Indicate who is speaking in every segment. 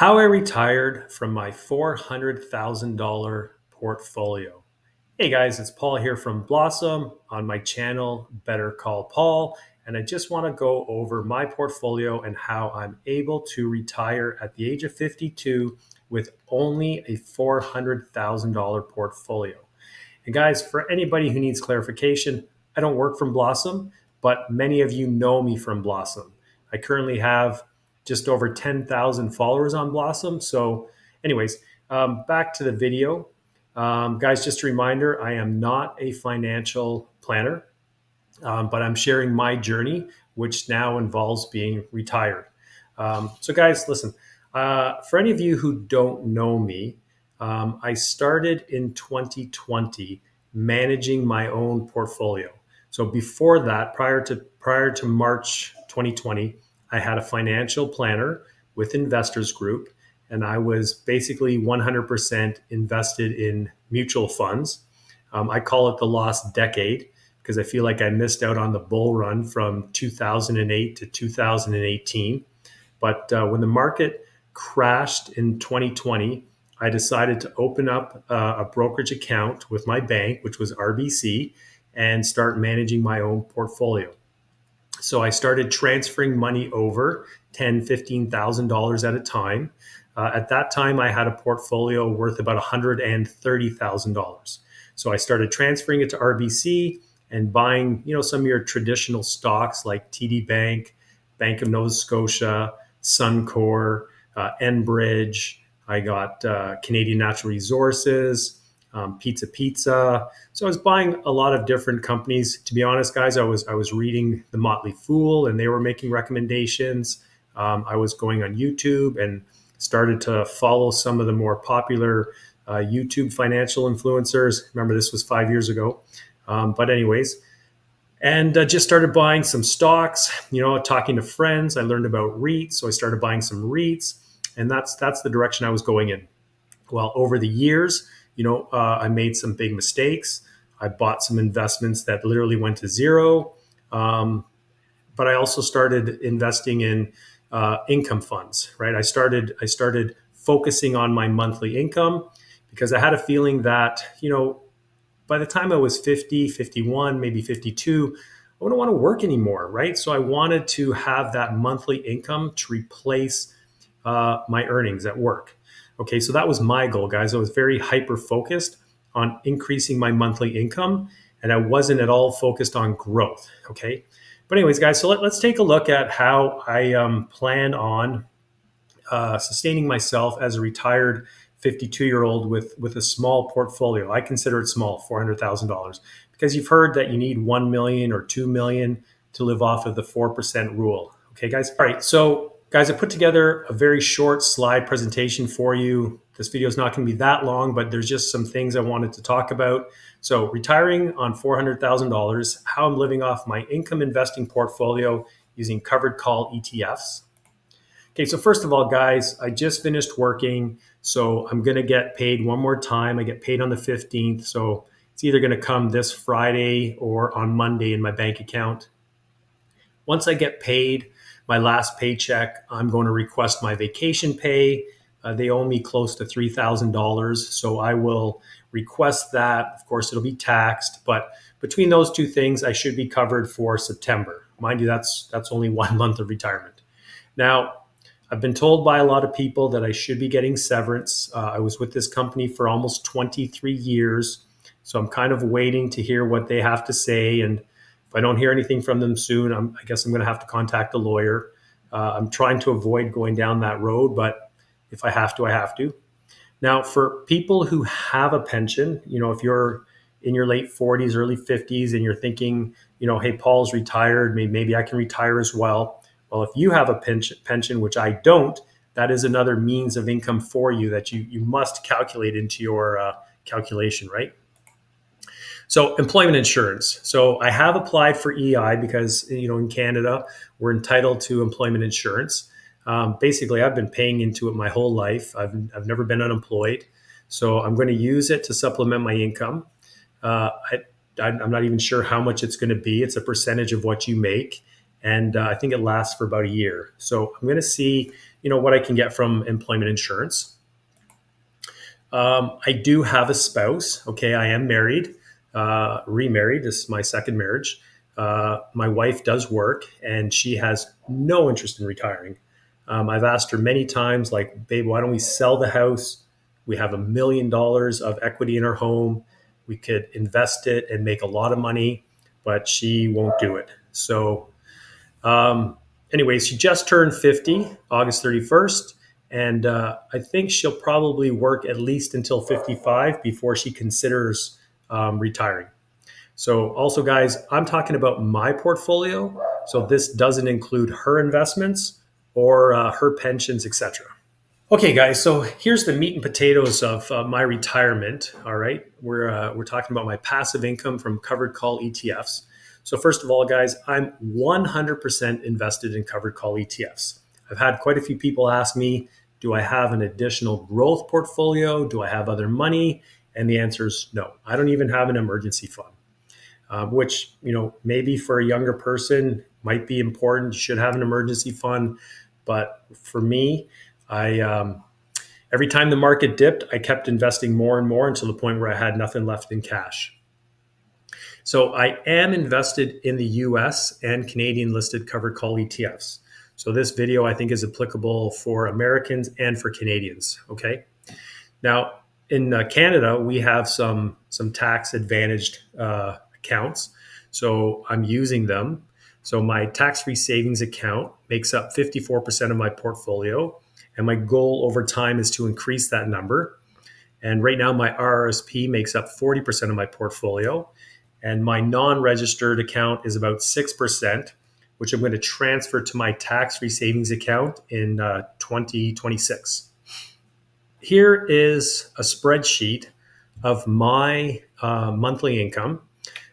Speaker 1: How I retired from my $400,000 portfolio. Hey guys, it's Paul here from Blossom on my channel, Better Call Paul. And I just want to go over my portfolio and how I'm able to retire at the age of 52 with only a $400,000 portfolio. And guys, for anybody who needs clarification, I don't work from Blossom, but many of you know me from Blossom. I currently have just over 10,000 followers on Blossom. So, anyways, back to the video. Guys, just a reminder, I am not a financial planner, but I'm sharing my journey, which now involves being retired. So, guys, listen, for any of you who don't know me, I started in 2020 managing my own portfolio. So before that, prior to March 2020, I had a financial planner with Investors Group, and I was basically 100% invested in mutual funds. I call it the lost decade because I feel like I missed out on the bull run from 2008 to 2018. But when the market crashed in 2020, I decided to open up a brokerage account with my bank, which was RBC, and start managing my own portfolio. So I started transferring money over $10,000, $15,000 at a time. At that time, I had a portfolio worth about $130,000. So I started transferring it to RBC and buying, some of your traditional stocks like TD Bank, Bank of Nova Scotia, Suncor, Enbridge. I got Canadian Natural Resources, Pizza. So I was buying a lot of different companies. To be honest, guys, I was reading The Motley Fool, and they were making recommendations. I was going on YouTube and started to follow some of the more popular YouTube financial influencers. Remember, this was 5 years ago. But anyways, and just started buying some stocks, talking to friends. I learned about REITs, so I started buying some REITs, and that's the direction I was going in. Well, over the years, I made some big mistakes. I bought some investments that literally went to zero, but I also started investing in income funds. Right, I started focusing on my monthly income because I had a feeling that by the time I was 50, 51, maybe 52, I wouldn't want to work anymore, right? So I wanted to have that monthly income to replace my earnings at work. Okay, so that was my goal, guys. I was very hyper focused on increasing my monthly income, and I wasn't at all focused on growth. Okay, but anyways, guys, so let's take a look at how I plan on sustaining myself as a retired 52-year-old with a small portfolio. I consider it small, $400,000, because you've heard that you need 1 million or 2 million to live off of the 4% rule. Okay, guys. All right. So, guys, I put together a very short slide presentation for you. This video is not going to be that long, but there's just some things I wanted to talk about. So, retiring on $400,000, how I'm living off my income investing portfolio using covered call ETFs. Okay, so first of all, guys, I just finished working, so I'm going to get paid one more time. I get paid on the 15th, so it's either going to come this Friday or on Monday in my bank account. Once I get paid, my last paycheck, I'm going to request my vacation pay. They owe me close to $3,000, so I will request that. Of course, it'll be taxed, but between those two things, I should be covered for September. Mind you, that's only 1 month of retirement. Now, I've been told by a lot of people that I should be getting severance. I was with this company for almost 23 years, so I'm kind of waiting to hear what they have to say. And if I don't hear anything from them soon, I guess I'm going to have to contact a lawyer. I'm trying to avoid going down that road, but if I have to, I have to. Now, for people who have a pension, if you're in your late 40s, early 50s, and you're thinking, hey, Paul's retired, maybe I can retire as well. Well, if you have a pension, which I don't, that is another means of income for you that you must calculate into your calculation, right? So employment insurance. So I have applied for EI because, in Canada, we're entitled to employment insurance. Basically, I've been paying into it my whole life. I've never been unemployed. So I'm going to use it to supplement my income. I'm not even sure how much it's going to be. It's a percentage of what you make. And I think it lasts for about a year. So I'm going to see, what I can get from employment insurance. I do have a spouse. Okay, I am married, remarried. This is my second marriage. My wife does work, and she has no interest in retiring. I've asked her many times, like, babe, why don't we sell the house? We have $1 million of equity in our home. We could invest it and make a lot of money, but she won't do it. So um, anyway, she just turned 50, August 31st. And I think she'll probably work at least until 55 before she considers retiring. So, also, guys, I'm talking about my portfolio. So, this doesn't include her investments or her pensions, etc. Okay, guys. So here's the meat and potatoes of my retirement. All right, we're talking about my passive income from covered call ETFs. So first of all, guys, I'm 100% invested in covered call ETFs. I've had quite a few people ask me, do I have an additional growth portfolio? Do I have other money? And the answer is no. I don't even have an emergency fund, which maybe for a younger person might be important. You should have an emergency fund, but for me, I every time the market dipped, I kept investing more and more until the point where I had nothing left in cash. So I am invested in the US and Canadian listed covered call ETFs. So this video I think is applicable for Americans and for Canadians. Okay. Now in Canada, we have some tax advantaged accounts. So I'm using them. So my tax-free savings account makes up 54% of my portfolio. And my goal over time is to increase that number. And right now, my RRSP makes up 40% of my portfolio. And my non-registered account is about 6%, which I'm going to transfer to my tax-free savings account in 2026. Here is a spreadsheet of my monthly income.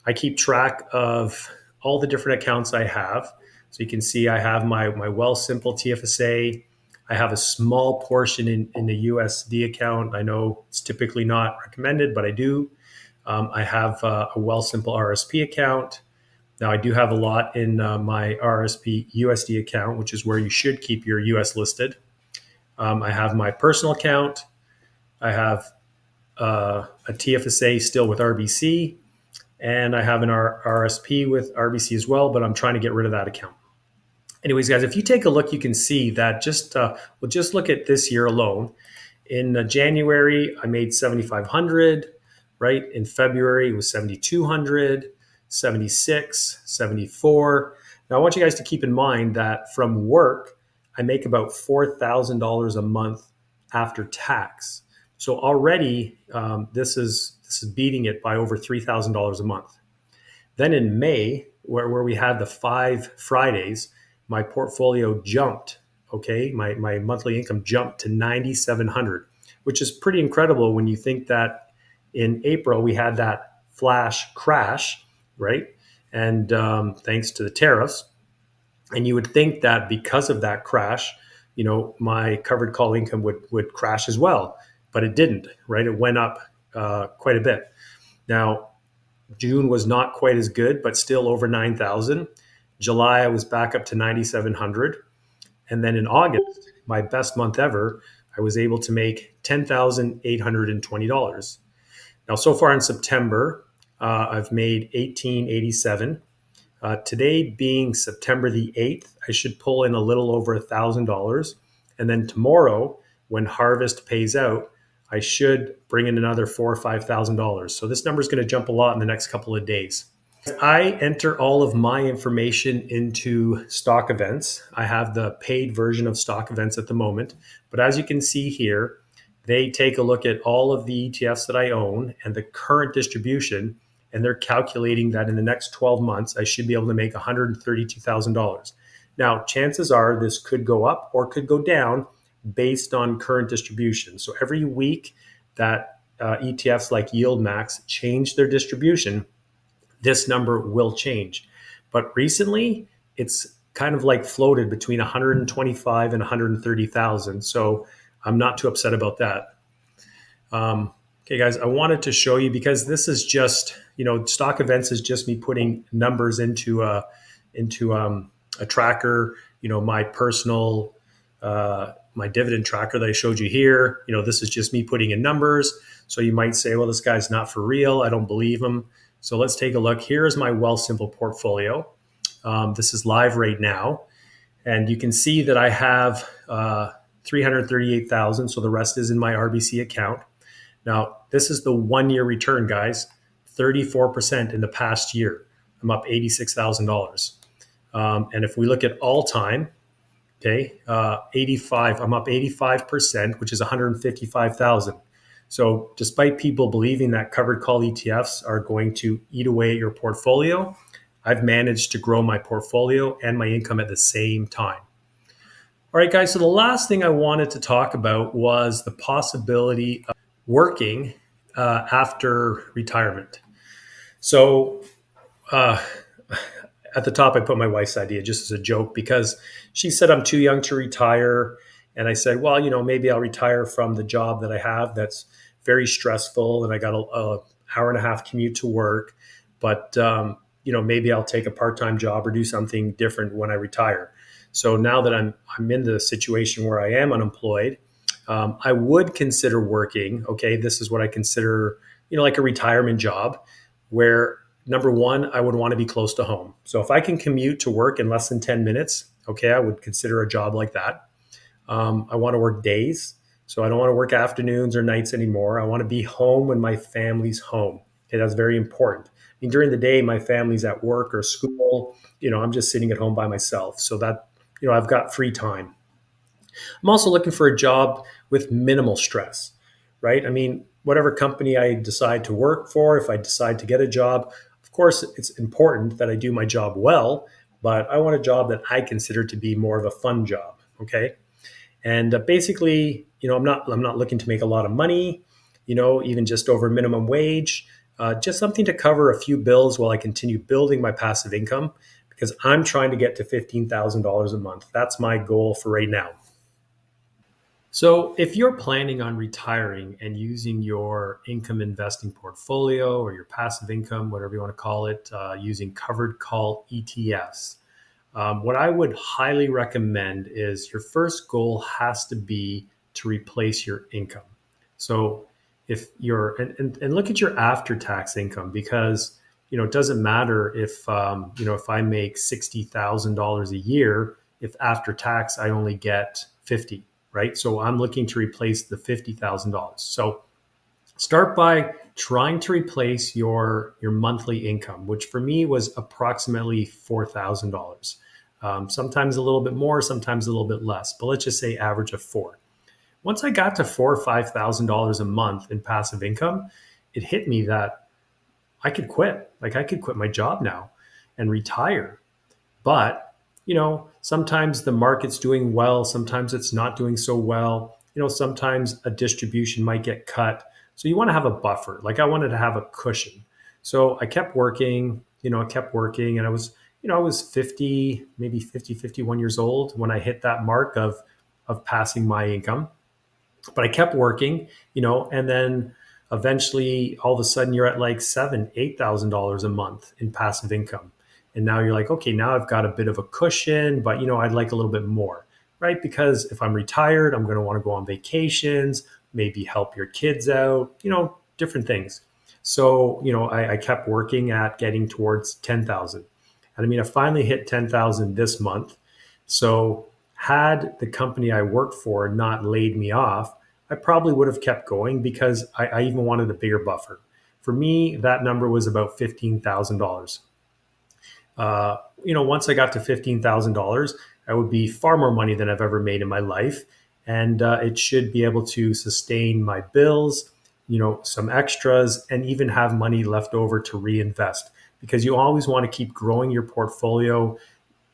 Speaker 1: I keep track of all the different accounts I have. So you can see I have my Wealthsimple TFSA. I have a small portion in the USD account. I know it's typically not recommended, but I do. I have a Wealthsimple RSP account. Now, I do have a lot in my RSP USD account, which is where you should keep your US listed. I have my personal account. I have a TFSA still with RBC, and I have an RSP with RBC as well, but I'm trying to get rid of that account. Anyways, guys, if you take a look, you can see that we'll just look at this year alone. In January, I made 7,500, right? In February, it was 7,200, 76, 74. Now, I want you guys to keep in mind that from work, I make about $4,000 a month after tax. So already, this is beating it by over $3,000 a month. Then in May, where we had the 5 Fridays, my portfolio jumped. Okay, my monthly income jumped to 9,700, which is pretty incredible when you think that in April we had that flash crash, right? And thanks to the tariffs, and you would think that because of that crash, my covered call income would crash as well, but it didn't. Right, it went up quite a bit. Now, June was not quite as good, but still over 9,000. July, I was back up to 9,700. And then in August, my best month ever, I was able to make $10,820. Now, so far in September, I've made $1,887. Today being September the 8th, I should pull in a little over $1,000. And then tomorrow, when harvest pays out, I should bring in another $4,000 or $5,000. So this number is going to jump a lot in the next couple of days. I enter all of my information into Stock Events. I have the paid version of Stock Events at the moment. But as you can see here, they take a look at all of the ETFs that I own and the current distribution, and they're calculating that in the next 12 months, I should be able to make $132,000. Now, chances are this could go up or could go down based on current distribution. So every week that ETFs like YieldMax change their distribution, this number will change. But recently, it's kind of like floated between 125 and 130,000. So I'm not too upset about that. Okay, guys, I wanted to show you because this is just, Stock Events is just me putting numbers into a tracker, my personal my dividend tracker that I showed you here. This is just me putting in numbers. So you might say, well, this guy's not for real. I don't believe him. So let's take a look. Here's my Wealthsimple portfolio. This is live right now. And you can see that I have 338,000. So the rest is in my RBC account. Now, this is the 1 year return, guys, 34% in the past year. I'm up $86,000. And if we look at all time, okay, 85, I'm up 85%, which is 155,000. So despite people believing that covered call ETFs are going to eat away at your portfolio, I've managed to grow my portfolio and my income at the same time. All right, guys, so the last thing I wanted to talk about was the possibility of working after retirement. So at the top, I put my wife's idea just as a joke because she said I'm too young to retire. And I said, well, maybe I'll retire from the job that I have that's very stressful and I got a hour and a half commute to work. But, maybe I'll take a part-time job or do something different when I retire. So now that I'm in the situation where I am unemployed, I would consider working. Okay, this is what I consider, like a retirement job where number one, I would want to be close to home. So if I can commute to work in less than 10 minutes, okay, I would consider a job like that. I want to work days. So I don't want to work afternoons or nights anymore. I want to be home when my family's home. Okay, that's very important. I mean, during the day, my family's at work or school. I'm just sitting at home by myself. So that, I've got free time. I'm also looking for a job with minimal stress, right? I mean, whatever company I decide to work for, if I decide to get a job, of course, it's important that I do my job well, but I want a job that I consider to be more of a fun job, okay? And basically, I'm not looking to make a lot of money, even just over minimum wage, just something to cover a few bills while I continue building my passive income because I'm trying to get to $15,000 a month. That's my goal for right now. So, if you're planning on retiring and using your income investing portfolio or your passive income, whatever you want to call it, using covered call ETFs, what I would highly recommend is your first goal has to be to replace your income. So, if you're and look at your after tax income because it doesn't matter if I make $60,000 a year if after tax I only get 50, right? So I'm looking to replace the $50,000. So start by trying to replace your monthly income, which for me was approximately $4,000. Sometimes a little bit more, sometimes a little bit less, but let's just say average of four. Once I got to $4,000 or $5,000 a month in passive income, it hit me that I could quit. Like I could quit my job now and retire. But, sometimes the market's doing well, sometimes it's not doing so well. Sometimes a distribution might get cut. So you want to have a buffer. Like I wanted to have a cushion. So I kept working, and I was 50, maybe 50, 51 years old when I hit that mark of passing my income. But I kept working, and then eventually all of a sudden you're at like $8,000 a month in passive income. And now you're like, okay, now I've got a bit of a cushion, but I'd like a little bit more, right? Because if I'm retired, I'm going to want to go on vacations, maybe help your kids out, different things. So, I kept working at getting towards 10,000. And I mean, I finally hit 10,000 this month. So had the company I worked for not laid me off, I probably would have kept going because I even wanted a bigger buffer. For me, that number was about $15,000. Once I got to $15,000, I would be far more money than I've ever made in my life. And it should be able to sustain my bills, some extras, and even have money left over to reinvest. Because you always want to keep growing your portfolio,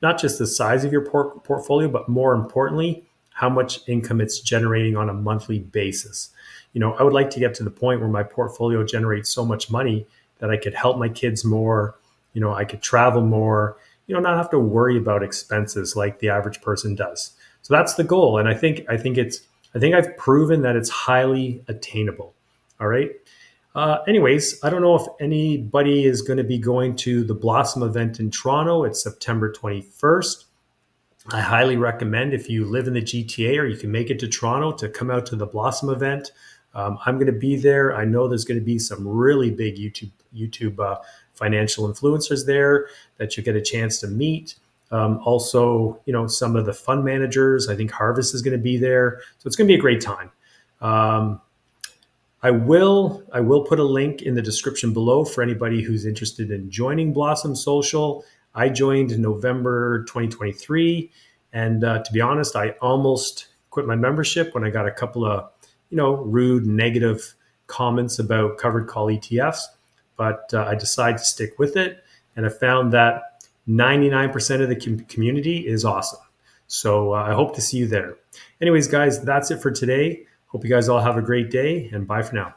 Speaker 1: not just the size of your portfolio, but more importantly, how much income it's generating on a monthly basis. I would like to get to the point where my portfolio generates so much money that I could help my kids more. I could travel more, not have to worry about expenses like the average person does. So that's the goal. And I think I've proven that it's highly attainable. All right. Anyways, I don't know if anybody is going to be going to the Blossom event in Toronto. It's September 21st. I highly recommend, if you live in the GTA or you can make it to Toronto, to come out to the Blossom event. I'm going to be there. I know there's going to be some really big YouTube financial influencers there that you get a chance to meet. Also, some of the fund managers. I think Harvest is going to be there, so it's going to be a great time. Um, I will put a link in the description below for anybody who's interested in joining Blossom Social. I joined in November 2023, and to be honest, I almost quit my membership when I got a couple of rude, negative comments about covered call ETFs. But I decided to stick with it, and I found that 99% of the community is awesome. So I hope to see you there. Anyways, guys, that's it for today. Hope you guys all have a great day, and bye for now.